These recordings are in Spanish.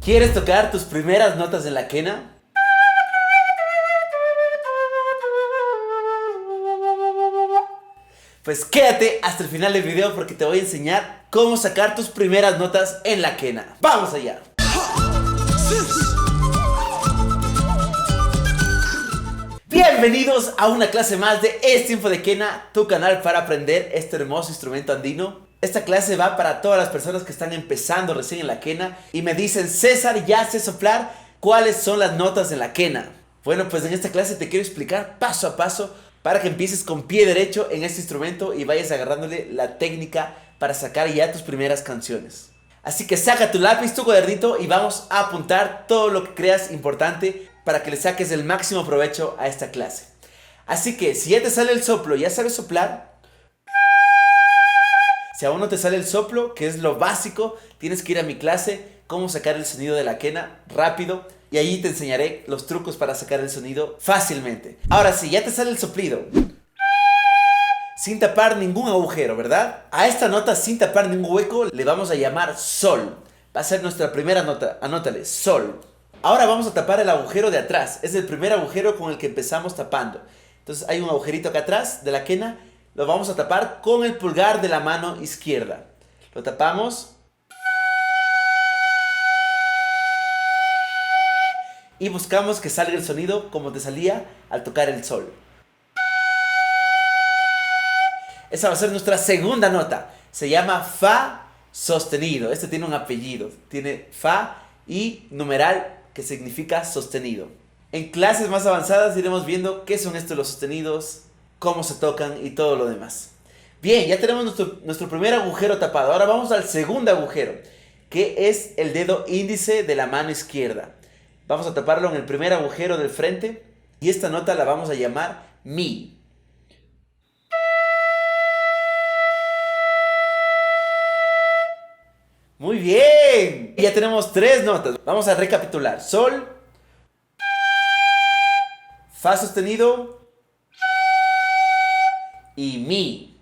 ¿Quieres tocar tus primeras notas en la quena? Pues quédate hasta el final del video porque te voy a enseñar cómo sacar tus primeras notas en la quena. ¡Vamos allá! Bienvenidos a una clase más de Es Tiempo de Quena, tu canal para aprender este hermoso instrumento andino. Esta clase va para todas las personas que están empezando recién en la quena y me dicen: César, ya sé soplar, ¿cuáles son las notas de la quena? Bueno, pues en esta clase te quiero explicar paso a paso para que empieces con pie derecho en este instrumento y vayas agarrándole la técnica para sacar ya tus primeras canciones. Así que saca tu lápiz, tu cuadernito y vamos a apuntar todo lo que creas importante para que le saques el máximo provecho a esta clase. Así que si ya te sale el soplo, ya sabes soplar. Si aún no te sale el soplo, que es lo básico, tienes que ir a mi clase, cómo sacar el sonido de la quena rápido, y allí te enseñaré los trucos para sacar el sonido fácilmente. Ahora sí, ya te sale el soplido, sin tapar ningún agujero, ¿verdad? A esta nota sin tapar ningún hueco le vamos a llamar sol. Va a ser nuestra primera nota, anótale, sol. Ahora vamos a tapar el agujero de atrás, es el primer agujero con el que empezamos tapando. Entonces hay un agujerito acá atrás de la quena. Lo vamos a tapar con el pulgar de la mano izquierda. Lo tapamos. Y buscamos que salga el sonido como te salía al tocar el sol. Esa va a ser nuestra segunda nota. Se llama fa sostenido. Este tiene un apellido. Tiene fa y numeral que significa sostenido. En clases más avanzadas iremos viendo qué son estos los sostenidos, cómo se tocan y todo lo demás. Bien, ya tenemos nuestro primer agujero tapado. Ahora vamos al segundo agujero, que es el dedo índice de la mano izquierda. Vamos a taparlo en el primer agujero del frente y esta nota la vamos a llamar mi. Muy bien, ya tenemos tres notas. Vamos a recapitular: sol, fa sostenido y mi.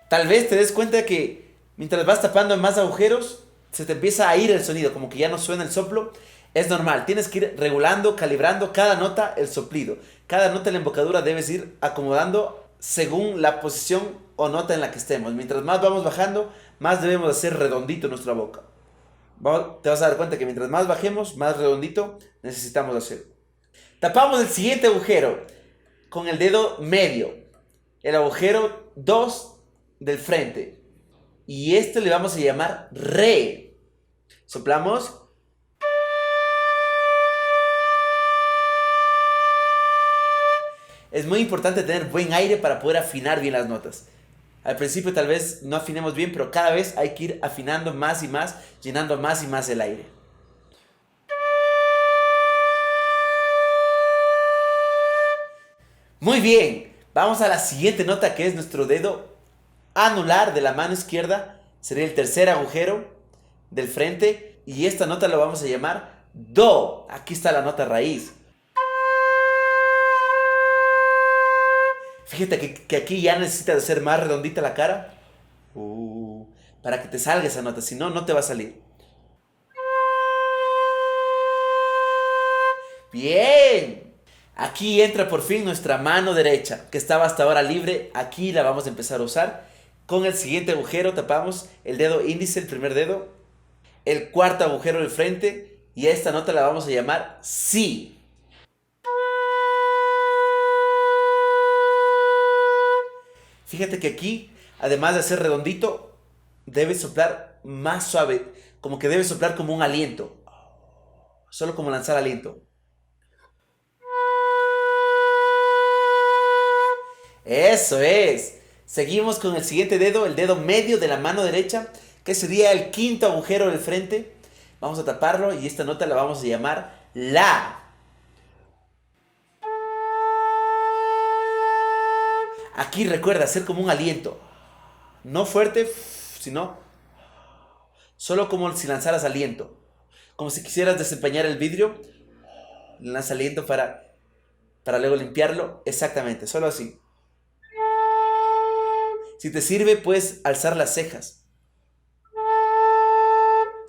Tal vez te des cuenta que mientras vas tapando más agujeros, se te empieza a ir el sonido, como que ya no suena el soplo. Es normal, tienes que ir regulando, calibrando cada nota el soplido. Cada nota en la embocadura debes ir acomodando según la posición o nota en la que estemos. Mientras más vamos bajando, más debemos hacer redondito nuestra boca. Te vas a dar cuenta que mientras más bajemos, más redondito necesitamos hacer. Tapamos el siguiente agujero con el dedo medio, el agujero 2 del frente, y este le vamos a llamar re. Soplamos. Es muy importante tener buen aire para poder afinar bien las notas. Al principio tal vez no afinemos bien, pero cada vez hay que ir afinando más y más, llenando más y más el aire. Muy bien, vamos a la siguiente nota, que es nuestro dedo anular de la mano izquierda. Sería el tercer agujero del frente y esta nota la vamos a llamar do. Aquí está la nota raíz. Fíjate que aquí ya necesitas hacer más redondita la cara para que te salga esa nota, si no, no te va a salir. Bien. Aquí entra por fin nuestra mano derecha, que estaba hasta ahora libre. Aquí la vamos a empezar a usar. Con el siguiente agujero tapamos el dedo índice, el primer dedo, el cuarto agujero del frente, y a esta nota la vamos a llamar si. Fíjate que aquí, además de hacer redondito, debes soplar más suave, como que debes soplar como un aliento, solo como lanzar aliento. Eso es. Seguimos con el siguiente dedo, el dedo medio de la mano derecha, que sería el quinto agujero del frente. Vamos a taparlo y esta nota la vamos a llamar la. Aquí recuerda hacer como un aliento. No fuerte, sino solo como si lanzaras aliento. Como si quisieras desempañar el vidrio. Lanza aliento para luego limpiarlo. Exactamente, solo así. Si te sirve, puedes alzar las cejas.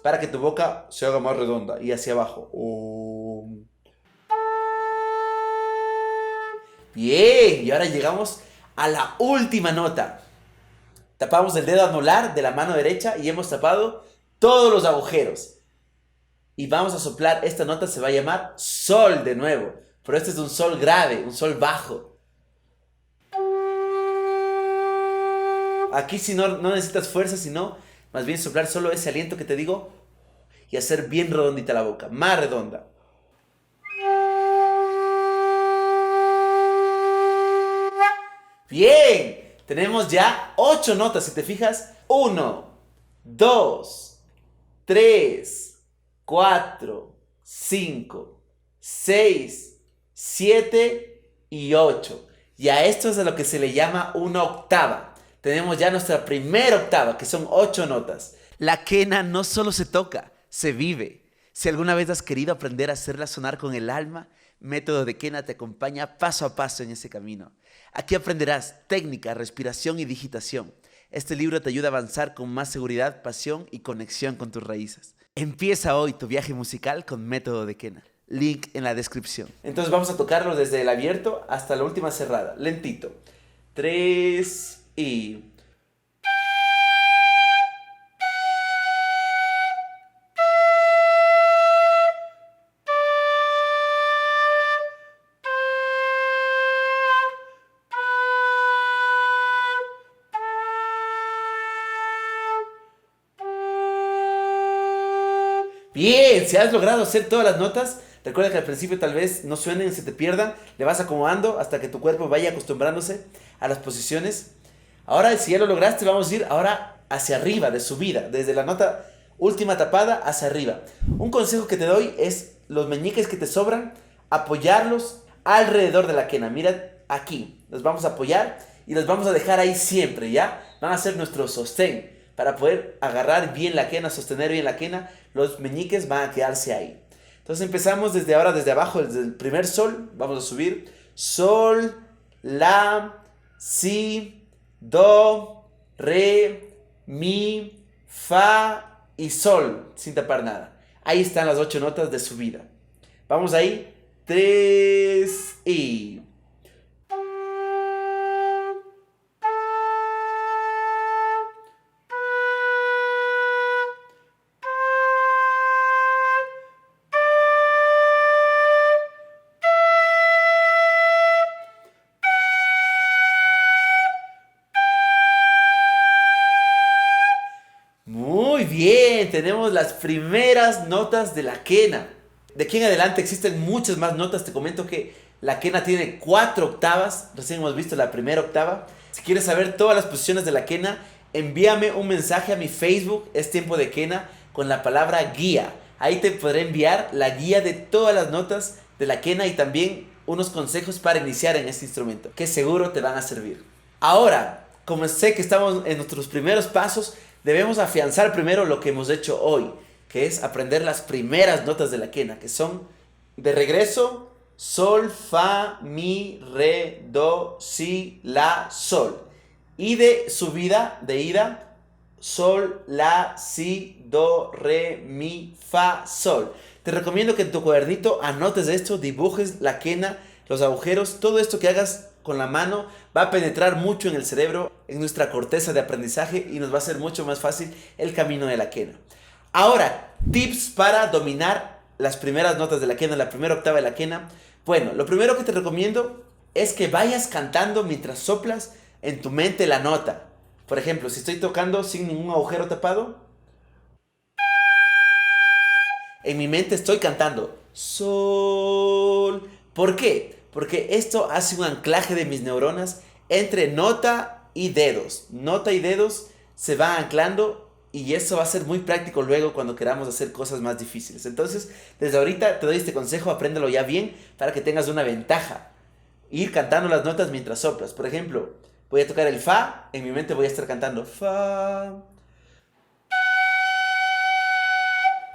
para que tu boca se haga más redonda y hacia abajo. Om. Bien, y ahora llegamos a la última nota. Tapamos el dedo anular de la mano derecha y hemos tapado todos los agujeros. Y vamos a soplar, esta nota se va a llamar sol de nuevo. Pero este es un sol grave, un sol bajo. Aquí si no necesitas fuerza, sino más bien soplar solo ese aliento que te digo y hacer bien redondita la boca, más redonda. Bien, tenemos ya 8 notas, si te fijas. 1, 2, 3, 4, 5, 6, 7 y 8. Y a esto es a lo que se le llama una octava. Tenemos ya nuestra primera octava, que son 8 notas. La quena no solo se toca, se vive. Si alguna vez has querido aprender a hacerla sonar con el alma, Método de Quena te acompaña paso a paso en ese camino. Aquí aprenderás técnica, respiración y digitación. Este libro te ayuda a avanzar con más seguridad, pasión y conexión con tus raíces. Empieza hoy tu viaje musical con Método de Quena. Link en la descripción. Entonces vamos a tocarlo desde el abierto hasta la última cerrada. Lentito. 3 y... Bien, si has logrado hacer todas las notas, recuerda que al principio tal vez no suenen, se te pierdan, le vas acomodando hasta que tu cuerpo vaya acostumbrándose a las posiciones. Ahora, si ya lo lograste, vamos a ir ahora hacia arriba, de subida, desde la nota última tapada hacia arriba. Un consejo que te doy es los meñiques que te sobran, apoyarlos alrededor de la quena. Mira aquí, los vamos a apoyar y los vamos a dejar ahí siempre, ¿ya? Van a ser nuestro sostén. Para poder agarrar bien la quena, sostener bien la quena, los meñiques van a quedarse ahí. Entonces empezamos desde ahora, desde abajo, desde el primer sol, vamos a subir. Sol, la, si, do, re, mi, fa y sol, sin tapar nada. Ahí están las 8 notas de subida. Vamos ahí. 3 y... Muy bien, tenemos las primeras notas de la quena. De aquí en adelante existen muchas más notas. Te comento que la quena tiene 4 octavas. Recién hemos visto la primera octava. Si quieres saber todas las posiciones de la quena, envíame un mensaje a mi Facebook, Es Tiempo de Quena, con la palabra guía. Ahí te podré enviar la guía de todas las notas de la quena y también unos consejos para iniciar en este instrumento, que seguro te van a servir. Ahora, como sé que estamos en nuestros primeros pasos, debemos afianzar primero lo que hemos hecho hoy, que es aprender las primeras notas de la quena, que son de regreso, sol, fa, mi, re, do, si, la, sol. Y de subida, de ida, sol, la, si, do, re, mi, fa, sol. Te recomiendo que en tu cuadernito anotes esto, dibujes la quena, los agujeros, todo esto que hagas con la mano va a penetrar mucho en el cerebro, en nuestra corteza de aprendizaje y nos va a hacer mucho más fácil el camino de la quena. Ahora, tips para dominar las primeras notas de la quena, la primera octava de la quena. Bueno, lo primero que te recomiendo es que vayas cantando mientras soplas en tu mente la nota. Por ejemplo, si estoy tocando sin ningún agujero tapado, en mi mente estoy cantando sol. ¿Por qué? Porque esto hace un anclaje de mis neuronas entre nota y dedos. Nota y dedos se van anclando y eso va a ser muy práctico luego cuando queramos hacer cosas más difíciles. Entonces, desde ahorita te doy este consejo, apréndelo ya bien para que tengas una ventaja. Ir cantando las notas mientras soplas. Por ejemplo, voy a tocar el fa, en mi mente voy a estar cantando fa.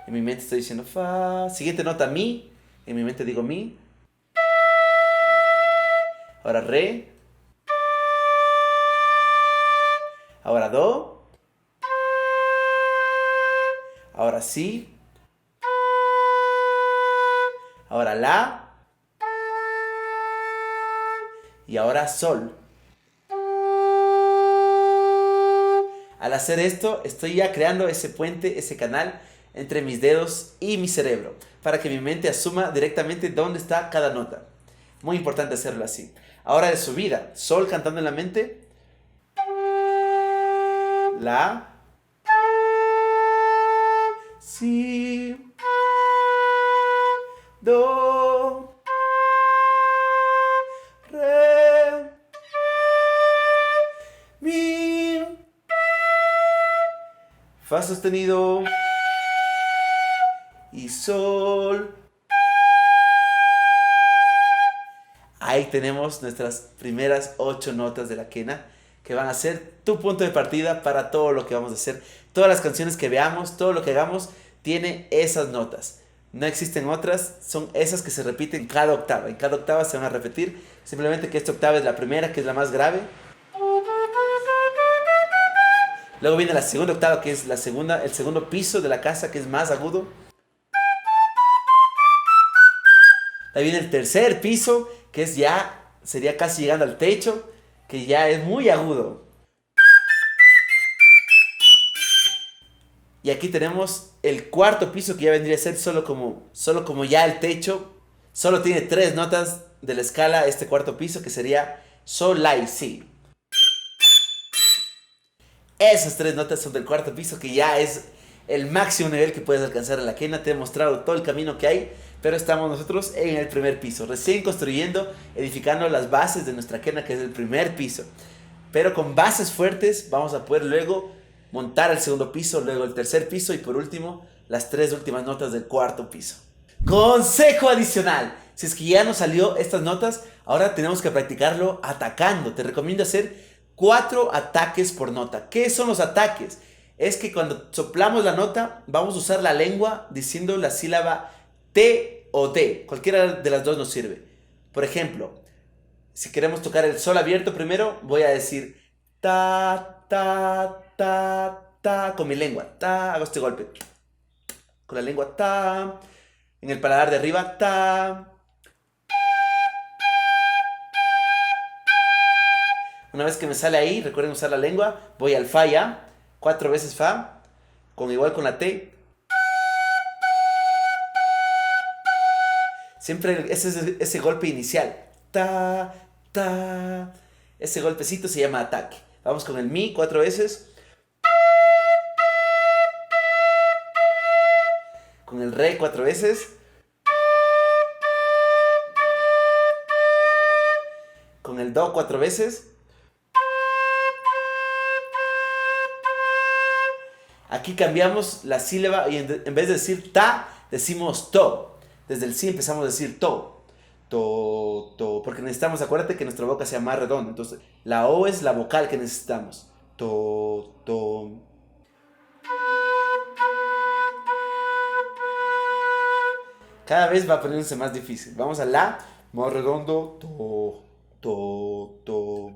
En mi mente estoy diciendo fa. Siguiente nota mi, en mi mente digo mi. Ahora re. Ahora do. Ahora si. Ahora la. Y ahora sol. Al hacer esto, estoy ya creando ese puente, ese canal entre mis dedos y mi cerebro, para que mi mente asuma directamente dónde está cada nota. Muy importante hacerlo así. Ahora de subida, sol cantando en la mente, la, si, do, re, mi, fa sostenido y sol. Ahí tenemos nuestras primeras 8 notas de la quena, que van a ser tu punto de partida para todo lo que vamos a hacer. Todas las canciones que veamos, todo lo que hagamos, tiene esas notas. No existen otras, son esas que se repiten en cada octava. En cada octava se van a repetir, simplemente que esta octava es la primera, que es la más grave. Luego viene la segunda octava, que es el segundo piso de la casa, que es más agudo. Ahí viene el tercer piso, que es ya, sería casi llegando al techo, que ya es muy agudo. Y aquí tenemos el cuarto piso, que ya vendría a ser solo como ya el techo. Solo tiene 3 notas de la escala este cuarto piso, que sería sol, la y si. Esas 3 notas son del cuarto piso, que ya es el máximo nivel que puedes alcanzar en la quena. Te he mostrado todo el camino que hay, pero estamos nosotros en el primer piso, recién construyendo, edificando las bases de nuestra quena, que es el primer piso. Pero con bases fuertes vamos a poder luego montar el segundo piso, luego el tercer piso y por último las 3 últimas notas del cuarto piso. Consejo adicional: si es que ya nos salió estas notas, ahora tenemos que practicarlo atacando. Te recomiendo hacer 4 ataques por nota. ¿Qué son los ataques? Es que cuando soplamos la nota, vamos a usar la lengua diciendo la sílaba T o D. Cualquiera de las dos nos sirve. Por ejemplo, si queremos tocar el sol abierto primero, voy a decir ta, ta, ta, ta, con mi lengua. Ta, hago este golpe. Con la lengua ta. En el paladar de arriba, ta. Una vez que me sale ahí, recuerden usar la lengua, voy al fa ya. 4 veces fa, igual con la T. Siempre ese golpe inicial. Ta, ta. Ese golpecito se llama ataque. Vamos con el mi 4 veces. Con el re 4 veces. Con el do 4 veces. Aquí cambiamos la sílaba y en vez de decir ta, decimos to. Desde el si empezamos a decir to. To, to. Porque necesitamos, acuérdate que nuestra boca sea más redonda. Entonces, la o es la vocal que necesitamos. To, to. Cada vez va poniéndose más difícil. Vamos a la, más redondo. To, to, to.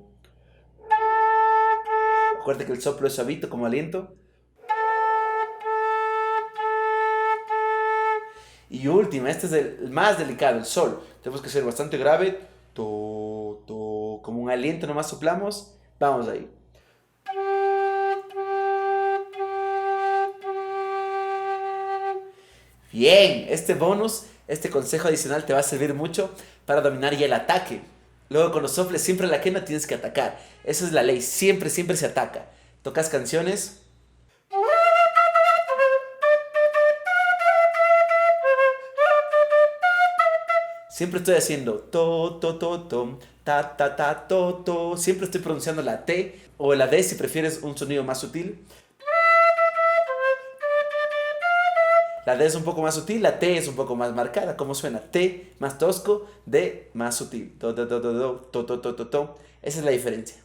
Acuérdate que el soplo es suavito como aliento. Y última, este es el más delicado, el sol. Tenemos que ser bastante grave. To, to, como un aliento nomás soplamos. Vamos ahí. Bien, este bonus, este consejo adicional te va a servir mucho para dominar ya el ataque. Luego cuando soples siempre la quena tienes que atacar. Esa es la ley, siempre, siempre se ataca. Tocas canciones. Siempre estoy haciendo to, to, to, to, ta, ta, ta, to, to. Siempre estoy pronunciando la T o la D si prefieres un sonido más sutil. La D es un poco más sutil, la T es un poco más marcada. ¿Cómo suena? T más tosco, D más sutil. To, to, to, to, to, to, to, to, to. Esa es la diferencia.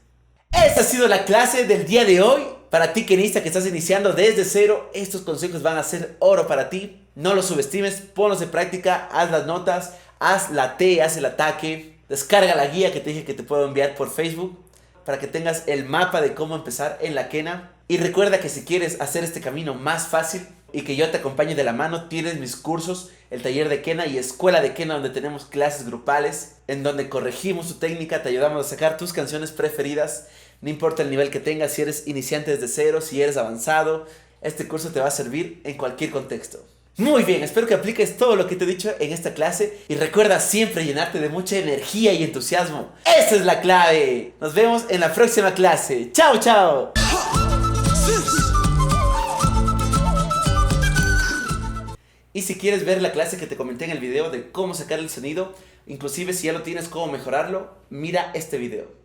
Esta ha sido la clase del día de hoy. Para ti, quenista, que estás iniciando desde cero, estos consejos van a ser oro para ti. No los subestimes, ponlos en práctica, haz las notas, haz la T, haz el ataque. Descarga la guía que te dije que te puedo enviar por Facebook para que tengas el mapa de cómo empezar en la quena. Y recuerda que si quieres hacer este camino más fácil, y que yo te acompañe de la mano, tienes mis cursos, el taller de Kena y escuela de Kena, donde tenemos clases grupales, en donde corregimos tu técnica, te ayudamos a sacar tus canciones preferidas, no importa el nivel que tengas, si eres iniciante desde cero, si eres avanzado, este curso te va a servir en cualquier contexto. Muy bien, espero que apliques todo lo que te he dicho en esta clase y recuerda siempre llenarte de mucha energía y entusiasmo. ¡Esa es la clave! Nos vemos en la próxima clase. ¡Chao, chao! Y si quieres ver la clase que te comenté en el video de cómo sacar el sonido, inclusive si ya lo tienes, cómo mejorarlo, mira este video.